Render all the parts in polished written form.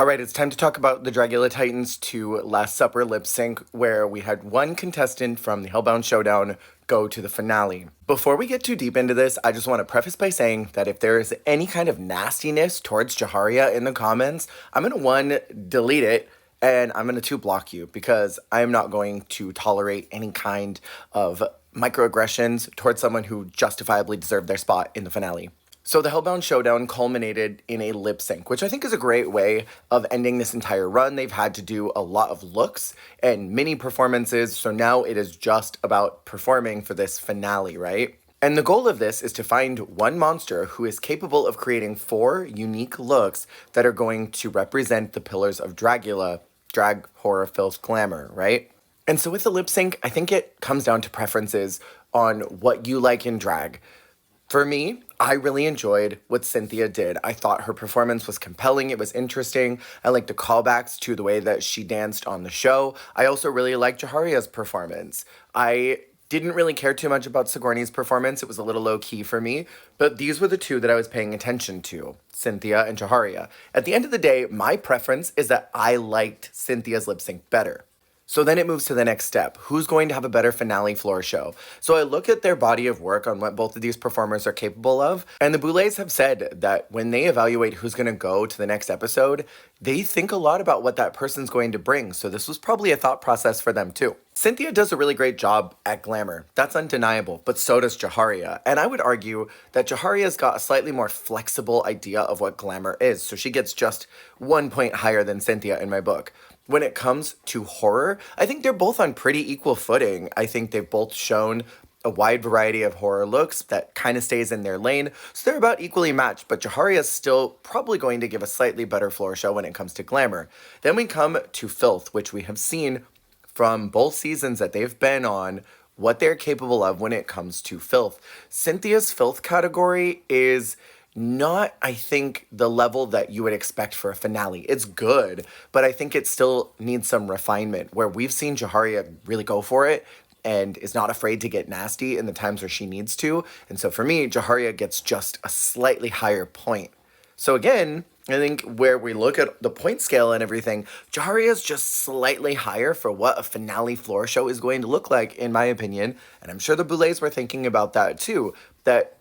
All right, it's time to talk about the Dragula Titans 2 Last Supper lip sync, where we had one contestant from the Hellbound Showdown go to the finale. Before we get too deep into this, I just want to preface by saying that if there is any kind of nastiness towards Jaharia in the comments, I'm going to one, delete it, and I'm going to two, block you, because I'm not going to tolerate any kind of microaggressions towards someone who justifiably deserved their spot in the finale. So the Hellbound Showdown culminated in a lip sync, which I think is a great way of ending this entire run. They've had to do a lot of looks and mini performances, so now it is just about performing for this finale, right? And the goal of this is to find one monster who is capable of creating 4 unique looks that are going to represent the pillars of Dragula, drag, horror, filth, glamour, right? And so with the lip sync, I think it comes down to preferences on what you like in drag. For me, I really enjoyed what Cynthia did. I thought her performance was compelling. It was interesting. I liked the callbacks to the way that she danced on the show. I also really liked Jaharia's performance. I didn't really care too much about Sigourney's performance. It was a little low-key for me. But these were the two that I was paying attention to, Cynthia and Jaharia. At the end of the day, my preference is that I liked Cynthia's lip sync better. So then it moves to the next step. Who's going to have a better finale floor show? So I look at their body of work on what both of these performers are capable of, and the Boulets have said that when they evaluate who's going to go to the next episode, they think a lot about what that person's going to bring. So this was probably a thought process for them too. Cynthia does a really great job at glamour. That's undeniable, but so does Jaharia. And I would argue that Jaharia's got a slightly more flexible idea of what glamour is, so she gets just 1 point higher than Cynthia in my book. When it comes to horror, I think they're both on pretty equal footing. I think they've both shown a wide variety of horror looks that kind of stays in their lane, so they're about equally matched, but Jaharia is still probably going to give a slightly better floor show when it comes to glamour. Then we come to filth, which we have seen from both seasons that they've been on, what they're capable of when it comes to filth. Cynthia's filth category is not, I think, the level that you would expect for a finale. It's good, but I think it still needs some refinement, where we've seen Jaharia really go for it and is not afraid to get nasty in the times where she needs to. And so for me, Jaharia gets just a slightly higher point. So again, I think where we look at the point scale and everything, Jaharia is just slightly higher for what a finale floor show is going to look like, in my opinion. And I'm sure the Boulets were thinking about that too, that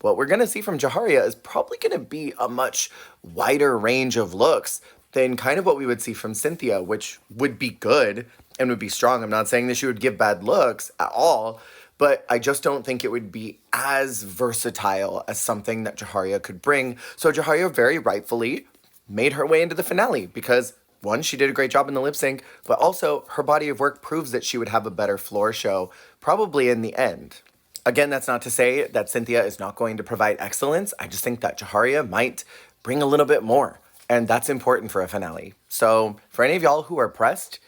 what we're going to see from Jaharia is probably going to be a much wider range of looks than kind of what we would see from Cynthia, which would be good and would be strong. I'm not saying that she would give bad looks at all, but I just don't think it would be as versatile as something that Jaharia could bring. So Jaharia very rightfully made her way into the finale because, one, she did a great job in the lip sync, but also her body of work proves that she would have a better floor show, probably in the end. Again, that's not to say that Cynthia is not going to provide excellence. I just think that Jaharia might bring a little bit more, and that's important for a finale. So for any of y'all who are pressed,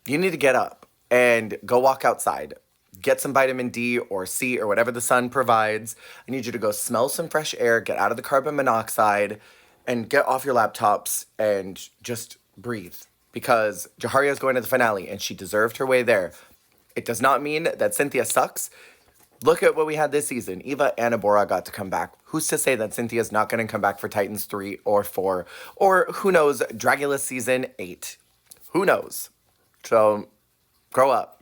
you need to get up and go walk outside. Get some vitamin D or C or whatever the sun provides. I need you to go smell some fresh air, get out of the carbon monoxide, and get off your laptops and just breathe. Because Jaharia is going to the finale, and she deserved her way there. It does not mean that Cynthia sucks. Look at what we had this season. Eva and Abora got to come back. Who's to say that Cynthia's not going to come back for Titans 3 or 4? Or who knows, Dragula Season 8? Who knows? So, grow up.